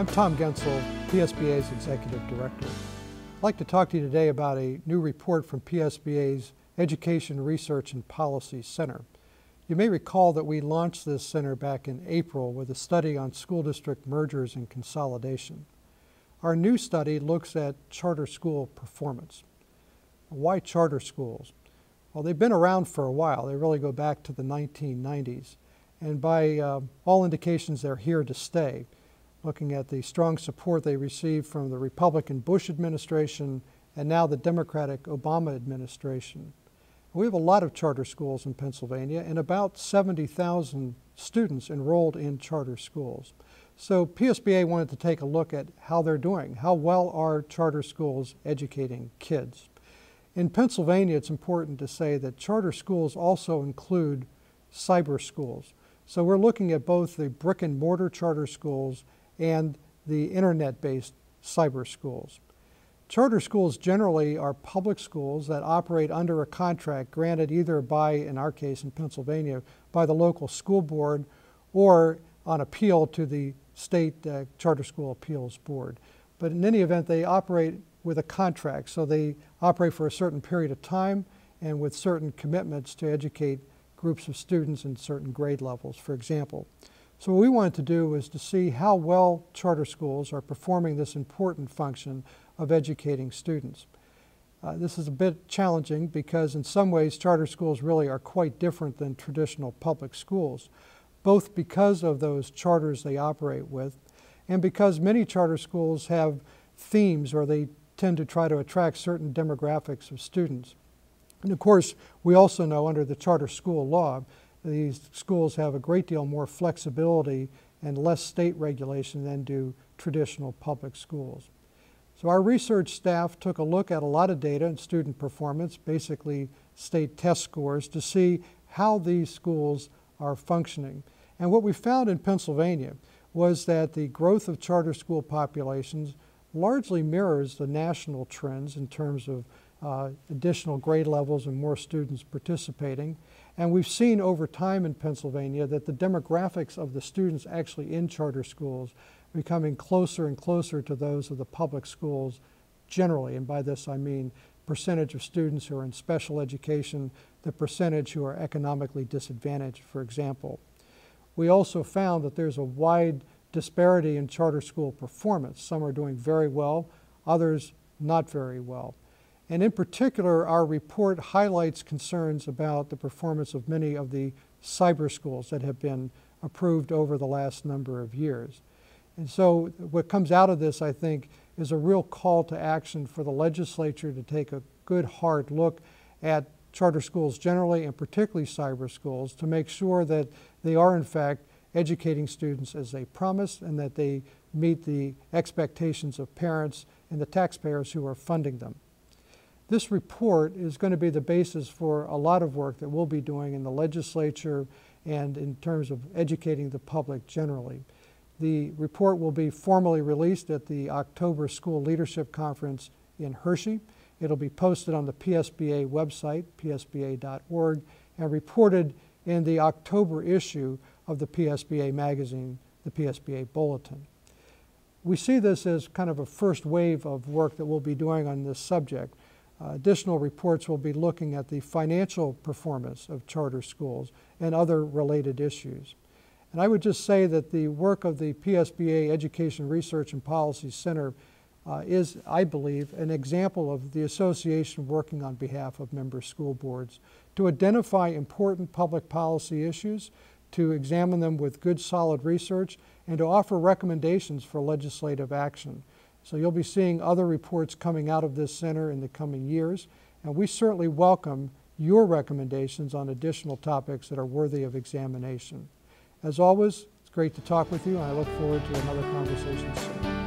I'm Tom Gensel, PSBA's Executive Director. I'd like to talk to you today about a new report from PSBA's Education Research and Policy Center. You may recall that we launched this center back in April with a study on school district mergers and consolidation. Our new study looks at charter school performance. Why charter schools? Well, they've been around for a while. They really go back to the 1990s. And by all indications, they're here to stay, looking at the strong support they received from the Republican Bush administration and now the Democratic Obama administration. We have a lot of charter schools in Pennsylvania and about 70,000 students enrolled in charter schools. So PSBA wanted to take a look at how they're doing. How well are charter schools educating kids? In Pennsylvania, it's important to say that charter schools also include cyber schools. So we're looking at both the brick and mortar charter schools and the internet-based cyber schools. Charter schools generally are public schools that operate under a contract granted either by, in our case in Pennsylvania, by the local school board or on appeal to the state charter school appeals board. But in any event, they operate with a contract, so they operate for a certain period of time and with certain commitments to educate groups of students in certain grade levels, for example. So what we wanted to do was to see how well charter schools are performing this important function of educating students. This is a bit challenging because in some ways charter schools really are quite different than traditional public schools, both because of those charters they operate with and because many charter schools have themes or they tend to try to attract certain demographics of students. And of course, we also know under the charter school law, these schools have a great deal more flexibility and less state regulation than do traditional public schools. So our research staff took a look at a lot of data and student performance, basically state test scores, to see how these schools are functioning. And what we found in Pennsylvania was that the growth of charter school populations largely mirrors the national trends in terms of additional grade levels and more students participating. And we've seen over time in Pennsylvania that the demographics of the students actually in charter schools are becoming closer and closer to those of the public schools generally. And by this I mean percentage of students who are in special education, the percentage who are economically disadvantaged, for example. We also found that there's a wide disparity in charter school performance. Some are doing very well, others not very well. And in particular, our report highlights concerns about the performance of many of the cyber schools that have been approved over the last number of years. And so what comes out of this, I think, is a real call to action for the legislature to take a good hard look at charter schools generally and particularly cyber schools to make sure that they are in fact educating students as they promised and that they meet the expectations of parents and the taxpayers who are funding them. This report is going to be the basis for a lot of work that we'll be doing in the legislature and in terms of educating the public generally. The report will be formally released at the October School Leadership Conference in Hershey. It'll be posted on the PSBA website, psba.org, and reported in the October issue of the PSBA magazine, the PSBA Bulletin. We see this as kind of a first wave of work that we'll be doing on this subject. Additional reports will be looking at the financial performance of charter schools and other related issues. And I would just say that the work of the PSBA Education Research and Policy Center is, I believe, an example of the association working on behalf of member school boards to identify important public policy issues, to examine them with good solid research, and to offer recommendations for legislative action. So you'll be seeing other reports coming out of this center in the coming years, and we certainly welcome your recommendations on additional topics that are worthy of examination. As always, it's great to talk with you, and I look forward to another conversation soon.